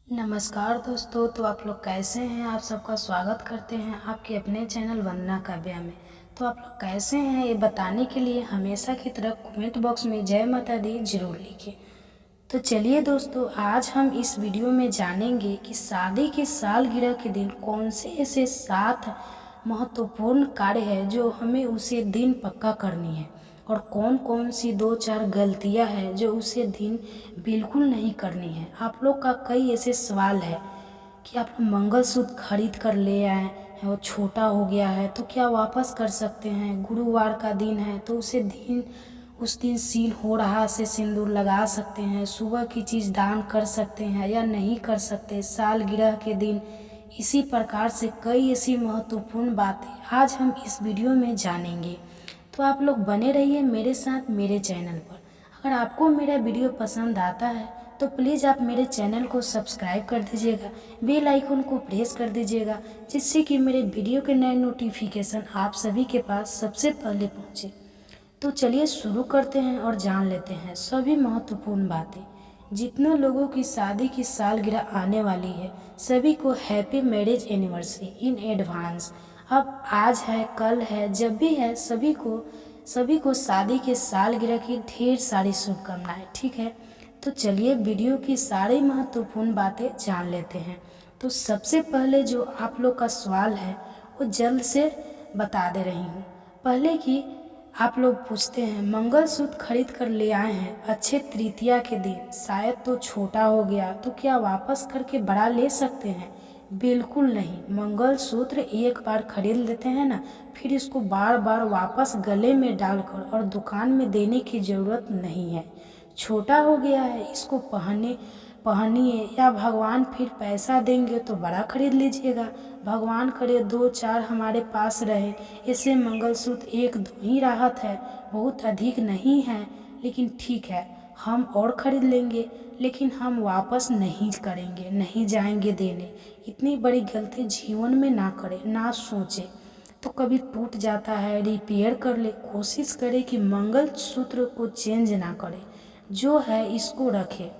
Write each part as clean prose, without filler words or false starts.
नमस्कार दोस्तों। तो आप लोग कैसे हैं? आप सबका स्वागत करते हैं आपके अपने चैनल वंदना काव्या में। तो आप लोग कैसे हैं ये बताने के लिए हमेशा की तरह कमेंट बॉक्स में जय माता दी जरूर लिखिए। तो चलिए दोस्तों, आज हम इस वीडियो में जानेंगे कि शादी की सालगिरह के दिन कौन से ऐसे 7 महत्वपूर्ण कार्य है जो हमें उसे दिन पक्का करनी है, और कौन कौन सी 2-4 गलतियां हैं जो उसे दिन बिल्कुल नहीं करनी है। आप लोग का कई ऐसे सवाल है कि आप मंगलसूत्र खरीद कर ले आए हैं, वो छोटा हो गया है तो क्या वापस कर सकते हैं? गुरुवार का दिन है तो उस दिन सील हो रहा से सिंदूर लगा सकते हैं? सुबह की चीज़ दान कर सकते हैं या नहीं कर सकते सालगिरह के दिन? इसी प्रकार से कई ऐसी महत्वपूर्ण बातें आज हम इस वीडियो में जानेंगे। तो आप लोग बने रहिए मेरे साथ मेरे चैनल पर। अगर आपको मेरा वीडियो पसंद आता है तो प्लीज़ आप मेरे चैनल को सब्सक्राइब कर दीजिएगा, बेल आइकन को प्रेस कर दीजिएगा, जिससे कि मेरे वीडियो के नए नोटिफिकेशन आप सभी के पास सबसे पहले पहुँचे। तो चलिए शुरू करते हैं और जान लेते हैं सभी महत्वपूर्ण बातें। जितने लोगों की शादी की सालगिरह आने वाली है सभी को happy marriage anniversary in advance. अब आज है, कल है, जब भी है, सभी को शादी के सालगिरह की ढेर सारी शुभकामनाएं। ठीक है, तो चलिए वीडियो की सारी महत्वपूर्ण बातें जान लेते हैं। तो सबसे पहले जो आप लोग का सवाल है वो जल्द से बता दे रही हूँ। पहले कि आप लोग पूछते हैं मंगलसूत्र खरीद कर ले आए हैं अक्षय तृतीया के दिन, शायद तो छोटा हो गया तो क्या वापस करके बड़ा ले सकते हैं? बिल्कुल नहीं। मंगलसूत्र एक बार खरीद लेते हैं ना, फिर इसको बार बार वापस गले में डालकर और दुकान में देने की ज़रूरत नहीं है। छोटा हो गया है इसको पहनिए, या भगवान फिर पैसा देंगे तो बड़ा खरीद लीजिएगा। भगवान करे 2-4 हमारे पास रहे। ऐसे मंगलसूत्र 1-2 ही राहत है, बहुत अधिक नहीं है। लेकिन ठीक है, हम और खरीद लेंगे, लेकिन हम वापस नहीं करेंगे, नहीं जाएंगे देने। इतनी बड़ी गलती जीवन में ना करें, ना सोचें। तो कभी टूट जाता है रिपेयर कर ले, कोशिश करें कि मंगलसूत्र को चेंज ना करें, जो है इसको रखें।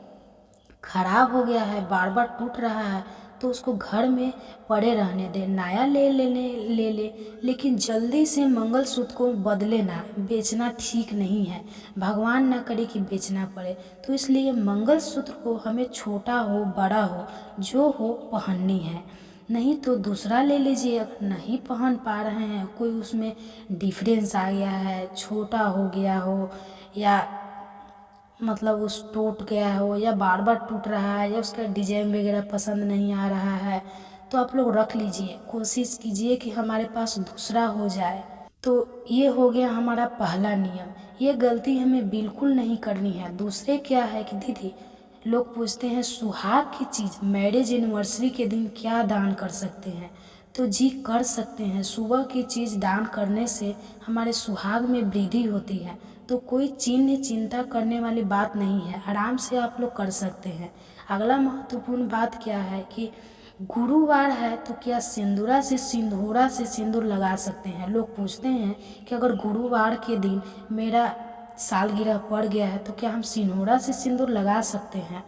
खराब हो गया है, बार बार टूट रहा है तो उसको घर में पड़े रहने दे, नया ले ले, लेकिन जल्दी से मंगलसूत्र को बदले ना। बेचना ठीक नहीं है, भगवान ना करे कि बेचना पड़े। तो इसलिए मंगलसूत्र को हमें छोटा हो बड़ा हो जो हो पहननी है, नहीं तो दूसरा ले लीजिए। अगर नहीं पहन पा रहे हैं, कोई उसमें डिफरेंस आ गया है, छोटा हो गया हो, या मतलब उस टूट गया हो, या बार बार टूट रहा है, या उसका डिजाइन वगैरह पसंद नहीं आ रहा है, तो आप लोग रख लीजिए। कोशिश कीजिए कि हमारे पास दूसरा हो जाए। तो ये हो गया हमारा पहला नियम। ये गलती हमें बिल्कुल नहीं करनी है। दूसरे क्या है कि दीदी लोग पूछते हैं सुहाग की चीज़ मैरिज एनिवर्सरी के दिन क्या दान कर सकते हैं? तो जी कर सकते हैं। सुबह की चीज़ दान करने से हमारे सुहाग में वृद्धि होती है, तो कोई चिंता करने वाली बात नहीं है, आराम से आप लोग कर सकते हैं। अगला महत्वपूर्ण बात क्या है कि गुरुवार है तो क्या सिंदूरा से सिंदूर लगा सकते हैं? लोग पूछते हैं कि अगर गुरुवार के दिन मेरा सालगिरह पड़ गया है तो क्या हम सिंदूरा से सिंदूर लगा सकते हैं?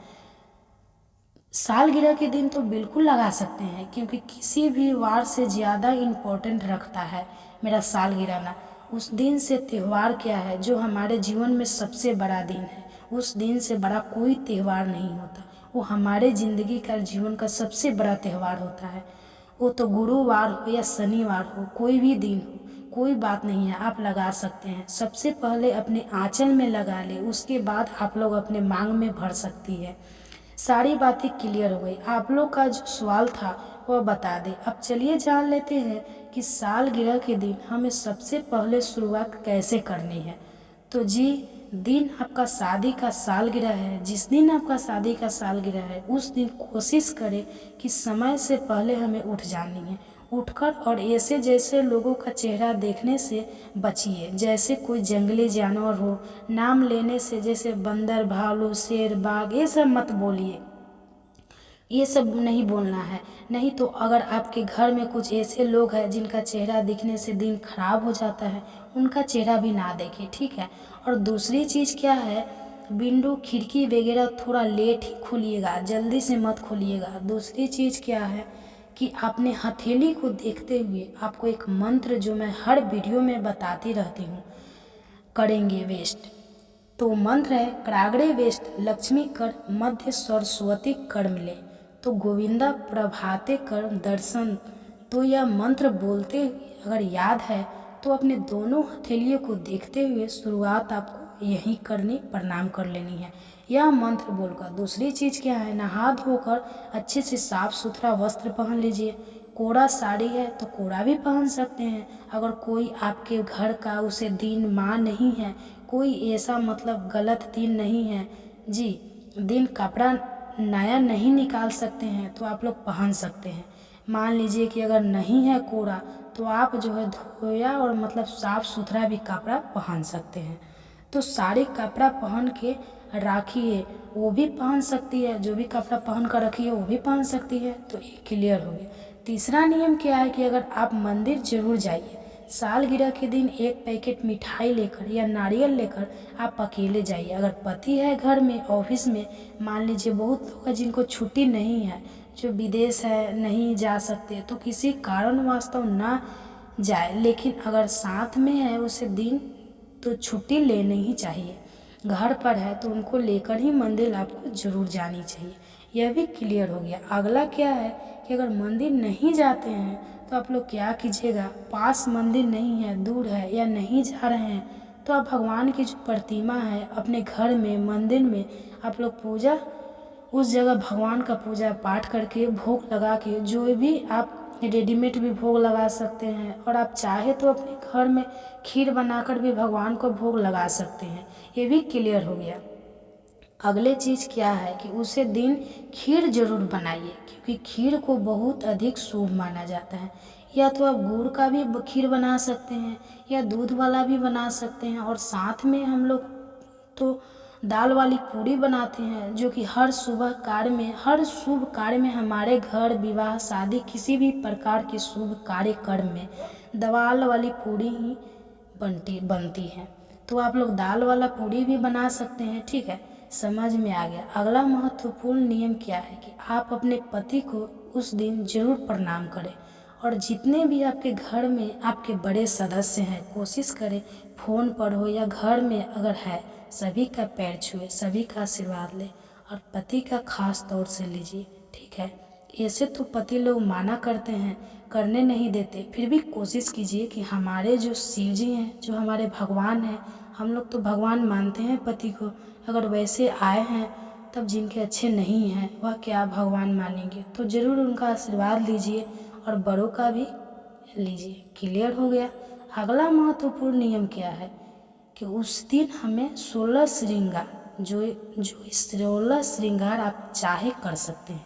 सालगिरह के दिन तो बिल्कुल लगा सकते हैं, क्योंकि किसी भी वार से ज़्यादा इम्पोर्टेंट रखता है मेरा सालगिरह ना। उस दिन से त्यौहार क्या है जो हमारे जीवन में सबसे बड़ा दिन है, उस दिन से बड़ा कोई त्यौहार नहीं होता। वो हमारे ज़िंदगी का जीवन का सबसे बड़ा त्यौहार होता है। वो तो गुरुवार हो या शनिवार हो, कोई भी दिन हो, कोई बात नहीं है, आप लगा सकते हैं। सबसे पहले अपने आंचल में लगा ले, उसके बाद आप लोग अपने मांग में भर सकती है। सारी बातें क्लियर हो गई। आप लोग का जो सवाल था वह बता दें। अब चलिए जान लेते हैं कि सालगिरह के दिन हमें सबसे पहले शुरुआत कैसे करनी है। तो जी, दिन आपका शादी का सालगिरह है, जिस दिन आपका शादी का सालगिरह है उस दिन कोशिश करें कि समय से पहले हमें उठ जानी है। उठकर और ऐसे जैसे लोगों का चेहरा देखने से बचिए, जैसे कोई जंगली जानवर हो। नाम लेने से जैसे बंदर, भालू, शेर, बाघ, ये सब मत बोलिए, ये सब नहीं बोलना है। नहीं तो अगर आपके घर में कुछ ऐसे लोग हैं जिनका चेहरा दिखने से दिन खराब हो जाता है, उनका चेहरा भी ना देखें, ठीक है। और दूसरी चीज़ क्या है विंडो खिड़की वगैरह थोड़ा लेट ही खोलिएगा, जल्दी से मत खोलिएगा। दूसरी चीज़ क्या है कि अपने हथेली को देखते हुए आपको एक मंत्र जो मैं हर वीडियो में बताती रहती हूँ, करेंगे वेस्ट। तो मंत्र है करागड़े वेस्ट लक्ष्मी कर मध्य सरस्वती कर मिले, तो गोविंदा प्रभाते कर दर्शन। तो यह मंत्र बोलते हुए अगर याद है तो अपने दोनों हथेलियों को देखते हुए शुरुआत आपको यही करनी, प्रणाम कर लेनी है यह मंत्र बोलकर। दूसरी चीज़ क्या है, नहा धोकर अच्छे से साफ सुथरा वस्त्र पहन लीजिए। कोरा साड़ी है तो कोरा भी पहन सकते हैं। अगर कोई आपके घर का उसे दिन माँ नहीं है, कोई ऐसा मतलब गलत दिन नहीं है जी, दिन कपड़ा नया नहीं निकाल सकते हैं तो आप लोग पहन सकते हैं। मान लीजिए कि अगर नहीं है कोरा तो आप जो है धोया और मतलब साफ सुथरा भी कपड़ा पहन सकते हैं। तो साड़ी कपड़ा पहन के राखिए, वो भी पहन सकती है, जो भी कपड़ा पहन कर रखी है वो भी पहन सकती है। तो ये क्लियर हो गया। तीसरा नियम क्या है कि अगर आप मंदिर जरूर जाइए, सालगिरह के दिन एक पैकेट मिठाई लेकर या नारियल लेकर आप अकेले जाइए। अगर पति है घर में, ऑफिस में, मान लीजिए बहुत लोग हैं जिनको छुट्टी नहीं है, जो विदेश है नहीं जा सकते, तो किसी कारण वास्तव ना जाए। लेकिन अगर साथ में है उसे दिन तो छुट्टी लेनी ही चाहिए। घर पर है तो उनको लेकर ही मंदिर आपको जरूर जानी चाहिए। यह भी क्लियर हो गया। अगला क्या है कि अगर मंदिर नहीं जाते हैं तो आप लोग क्या कीजिएगा, पास मंदिर नहीं है, दूर है या नहीं जा रहे हैं, तो आप भगवान की जो प्रतिमा है अपने घर में मंदिर में आप लोग पूजा, उस जगह भगवान का पूजा पाठ करके भोग लगा के, जो भी आप रेडीमेड भी भोग लगा सकते हैं और आप चाहे तो अपने घर में खीर बनाकर भी भगवान को भोग लगा सकते हैं। ये भी क्लियर हो गया। अगले चीज़ क्या है कि उसे दिन खीर जरूर बनाइए, क्योंकि खीर को बहुत अधिक शुभ माना जाता है। या तो आप गुड़ का भी खीर बना सकते हैं या दूध वाला भी बना सकते हैं। और साथ में हम लोग तो दाल वाली पूड़ी बनाते हैं, जो कि हर सुबह कार्य में, हर शुभ कार्य में, हमारे घर विवाह शादी किसी भी प्रकार के शुभ कार्यक्रम में दाल वाली पूड़ी ही बनती है। तो आप लोग दाल वाला पूड़ी भी बना सकते हैं। ठीक है, समझ में आ गया। अगला महत्वपूर्ण नियम क्या है कि आप अपने पति को उस दिन जरूर प्रणाम करें। और जितने भी आपके घर में आपके बड़े सदस्य हैं, कोशिश करें फ़ोन पर हो या घर में अगर है, सभी का पैर छुए, सभी का आशीर्वाद लें और पति का खास तौर से लीजिए। ठीक है, ऐसे तो पति लोग माना करते हैं, करने नहीं देते, फिर भी कोशिश कीजिए कि हमारे जो शिव जी हैं, जो हमारे भगवान हैं, हम लोग तो भगवान मानते हैं पति को, अगर वैसे आए हैं तब जिनके अच्छे नहीं हैं वह क्या भगवान मानेंगे। तो ज़रूर उनका आशीर्वाद लीजिए और बड़ों का भी लीजिए। क्लियर हो गया। अगला महत्वपूर्ण नियम क्या है कि उस दिन हमें 16 श्रृंगार, जो 16 श्रृंगार आप चाहे कर सकते हैं।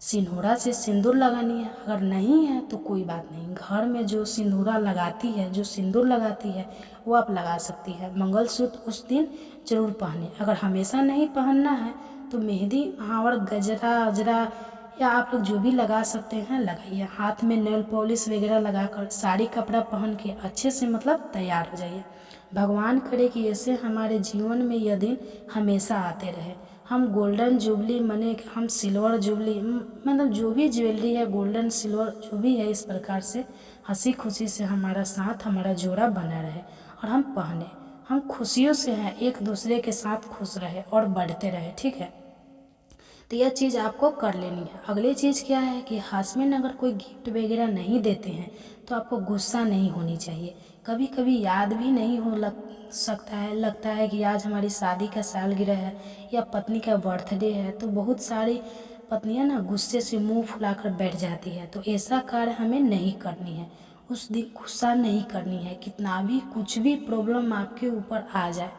सिंदूरा से सिंदूर लगानी है, अगर नहीं है तो कोई बात नहीं, घर में जो सिंदूरा लगाती है, जो सिंदूर लगाती है वो आप लगा सकती है। मंगलसूत्र उस दिन जरूर पहने। अगर हमेशा नहीं पहनना है तो मेहंदी, महावर, गजरा अजरा या आप लोग जो भी लगा सकते हैं लगाइए। हाथ में नेल पॉलिश वगैरह लगाकर साड़ी कपड़ा पहन के अच्छे से मतलब तैयार हो जाइए। भगवान करे कि ऐसे हमारे जीवन में यह दिन हमेशा आते रहे। हम गोल्डन जुबली माने हम सिल्वर जुबली, मतलब जो भी ज्वेलरी है गोल्डन सिल्वर जो भी है, इस प्रकार से हंसी खुशी से हमारा साथ, हमारा जोड़ा बना रहे और हम पहने, हम खुशियों से हैं, एक दूसरे के साथ खुश रहे और बढ़ते रहे। ठीक है, तो यह चीज़ आपको कर लेनी है। अगली चीज़ क्या है कि हस्बैंड अगर कोई गिफ्ट वगैरह नहीं देते हैं तो आपको गुस्सा नहीं होनी चाहिए। कभी कभी याद भी नहीं हो सकता है, लगता है कि आज हमारी शादी का सालगिरह है या पत्नी का बर्थडे है, तो बहुत सारी पत्नियां ना गुस्से से मुंह फुलाकर बैठ जाती है। तो ऐसा कार्य हमें नहीं करनी है। उस दिन गुस्सा नहीं करनी है। कितना भी कुछ भी प्रॉब्लम आपके ऊपर आ जाए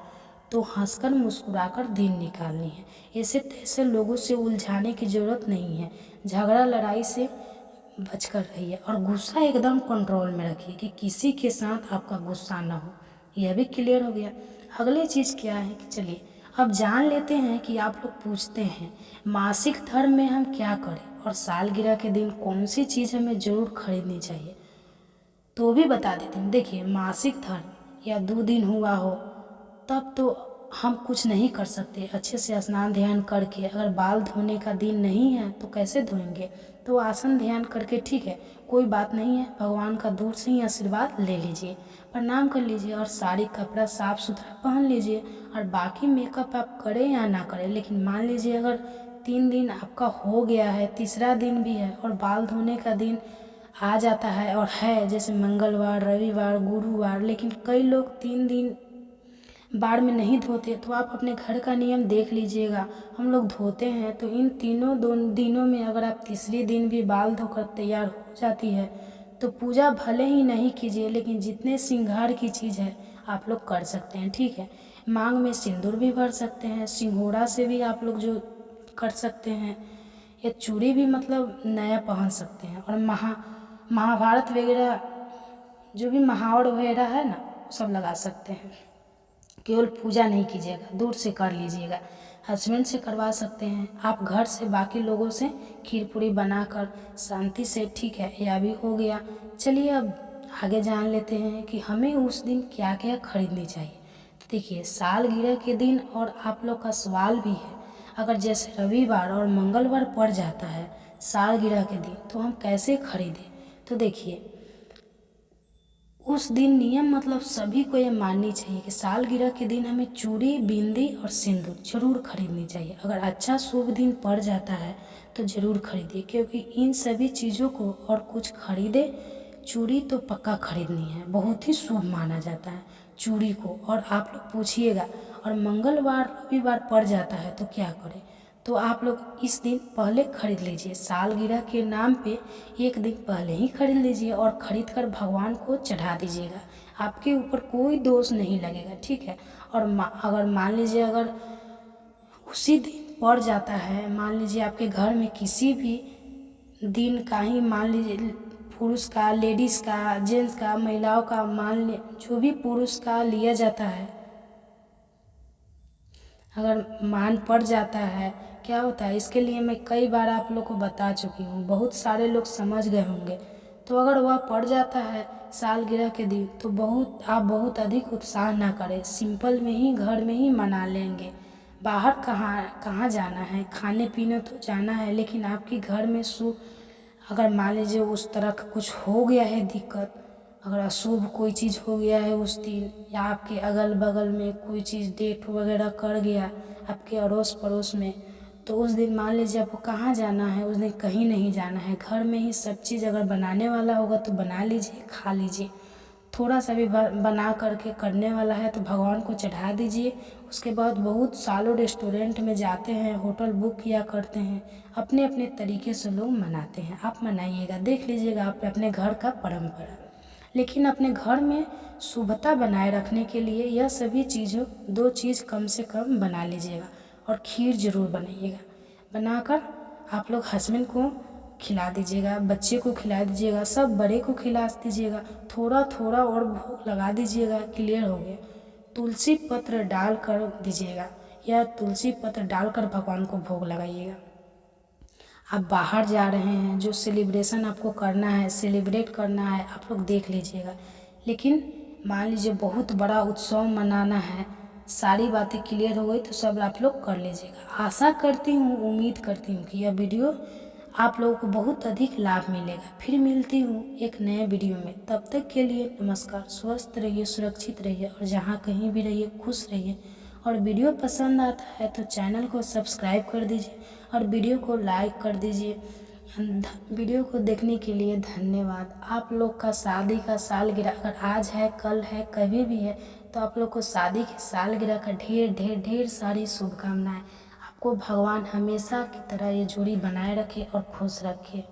तो हंसकर मुस्कुराकर दिन निकालनी है। ऐसे तैसे लोगों से उलझाने की ज़रूरत नहीं है। झगड़ा लड़ाई से बचकर रहिए और गुस्सा एकदम कंट्रोल में रखिए कि किसी के साथ आपका गुस्सा ना हो। यह भी क्लियर हो गया। अगली चीज़ क्या है कि चलिए अब जान लेते हैं कि आप लोग पूछते हैं मासिक धर्म में हम क्या करें और सालगिरह के दिन कौन सी चीज़ हमें ज़रूर खरीदनी चाहिए, तो भी बता देती हूँ। देखिए, मासिक धर्म या 2 दिन हुआ हो तब तो हम कुछ नहीं कर सकते अच्छे से स्नान ध्यान करके। अगर बाल धोने का दिन नहीं है तो कैसे धोएंगे, तो आसन ध्यान करके ठीक है, कोई बात नहीं है, भगवान का दूर से ही आशीर्वाद ले लीजिए, प्रणाम कर लीजिए और साड़ी कपड़ा साफ सुथरा पहन लीजिए। और बाकी मेकअप आप करें या ना करें, लेकिन मान लीजिए अगर 3 दिन आपका हो गया है, तीसरा दिन भी है और बाल धोने का दिन आ जाता है और है जैसे मंगलवार, रविवार, गुरुवार, लेकिन कई लोग 3 दिन बाढ़ में नहीं धोते, तो आप अपने घर का नियम देख लीजिएगा। हम लोग धोते हैं तो इन तीनों दिनों में अगर आप तीसरे दिन भी बाल धोकर तैयार हो जाती है तो पूजा भले ही नहीं कीजिए, लेकिन जितने श्रृंगार की चीज़ है आप लोग कर सकते हैं, ठीक है। मांग में सिंदूर भी भर सकते हैं, सिंघोड़ा से भी आप लोग जो कर सकते हैं, या चूड़ी भी मतलब नया पहन सकते हैं। और महाभारत वगैरह जो भी महावर वगैरह है ना, वो सब लगा सकते हैं। केवल पूजा नहीं कीजिएगा, दूर से कर लीजिएगा। हस्बैंड से करवा सकते हैं आप, घर से बाकी लोगों से खीर पूरी बनाकर शांति से, ठीक है। यह भी हो गया। चलिए अब आगे जान लेते हैं कि हमें उस दिन क्या क्या खरीदनी चाहिए। तो देखिए, सालगिरह के दिन और आप लोग का सवाल भी है, अगर जैसे रविवार और मंगलवार पड़ जाता है सालगिरह के दिन, तो हम कैसे खरीदें। तो देखिए, उस दिन नियम मतलब सभी को ये माननी चाहिए कि सालगिरह के दिन हमें चूड़ी, बिंदी और सिंदूर जरूर खरीदनी चाहिए। अगर अच्छा शुभ दिन पड़ जाता है तो ज़रूर खरीदिए, क्योंकि इन सभी चीज़ों को और कुछ खरीदे, चूड़ी तो पक्का खरीदनी है, बहुत ही शुभ माना जाता है चूड़ी को। और आप लोग पूछिएगा, और मंगलवार रविवार पड़ जाता है तो क्या करें, तो आप लोग इस दिन पहले खरीद लीजिए। सालगिरह के नाम पे एक दिन पहले ही खरीद लीजिए और ख़रीद कर भगवान को चढ़ा दीजिएगा, आपके ऊपर कोई दोष नहीं लगेगा, ठीक है। और अगर मान लीजिए अगर उसी दिन पड़ जाता है, मान लीजिए आपके घर में किसी भी दिन का ही, मान लीजिए पुरुष का, लेडीज़ का, जेंट्स का, महिलाओं का, जो भी पुरुष का लिया जाता है, अगर मान पड़ जाता है, क्या होता है, इसके लिए मैं कई बार आप लोग को बता चुकी हूँ, बहुत सारे लोग समझ गए होंगे। तो अगर वह पड़ जाता है सालगिरह के दिन, तो आप बहुत अधिक उत्साह ना करें, सिंपल में ही घर में ही मना लेंगे। बाहर कहाँ जाना है, खाने पीने तो जाना है, लेकिन आपके घर में अगर मान लीजिए उस तरह का कुछ हो गया है दिक्कत, अगर अशुभ कोई चीज़ हो गया है उस दिन, या आपके अगल बगल में कोई चीज़ डेट वगैरह कर गया आपके अड़ोस पड़ोस में, तो उस दिन मान लीजिए आपको कहाँ जाना है, उस दिन कहीं नहीं जाना है, घर में ही सब चीज़ अगर बनाने वाला होगा तो बना लीजिए, खा लीजिए। थोड़ा सा भी बना करके करने वाला है तो भगवान को चढ़ा दीजिए। उसके बाद बहुत सालों रेस्टोरेंट में जाते हैं, होटल बुक किया करते हैं, अपने अपने तरीके से लोग मनाते हैं। आप मनाइएगा, देख लीजिएगा आप अपने घर का परंपरा। लेकिन अपने घर में शुभता बनाए रखने के लिए यह सभी चीज़ों 2 चीज़ कम से कम बना लीजिएगा, और खीर ज़रूर बनाइएगा। बनाकर आप लोग हस्बैंड को खिला दीजिएगा, बच्चे को खिला दीजिएगा, सब बड़े को खिला दीजिएगा, थोड़ा थोड़ा और भोग लगा दीजिएगा। क्लियर हो गया। तुलसी पत्र डाल कर दीजिएगा, या तुलसी पत्र डालकर भगवान को भोग लगाइएगा। आप बाहर जा रहे हैं, जो सेलिब्रेशन आपको करना है, सेलिब्रेट करना है, आप लोग देख लीजिएगा। लेकिन मान लीजिए बहुत बड़ा उत्सव मनाना है, सारी बातें क्लियर हो गई तो सब आप लोग कर लीजिएगा। आशा करती हूँ, उम्मीद करती हूँ कि यह वीडियो आप लोगों को बहुत अधिक लाभ मिलेगा। फिर मिलती हूँ एक नए वीडियो में, तब तक के लिए नमस्कार। स्वस्थ रहिए, सुरक्षित रहिए, और जहाँ कहीं भी रहिए खुश रहिए। और वीडियो पसंद आता है तो चैनल को सब्सक्राइब कर दीजिए और वीडियो को लाइक कर दीजिए। वीडियो को देखने के लिए धन्यवाद। आप लोग का शादी का सालगिरह अगर आज है, कल है, कभी भी है, तो आप लोग को शादी की सालगिरह का ढेर ढेर ढेर सारी शुभकामनाएं। आपको भगवान हमेशा की तरह ये जोड़ी बनाए रखे और खुश रखे।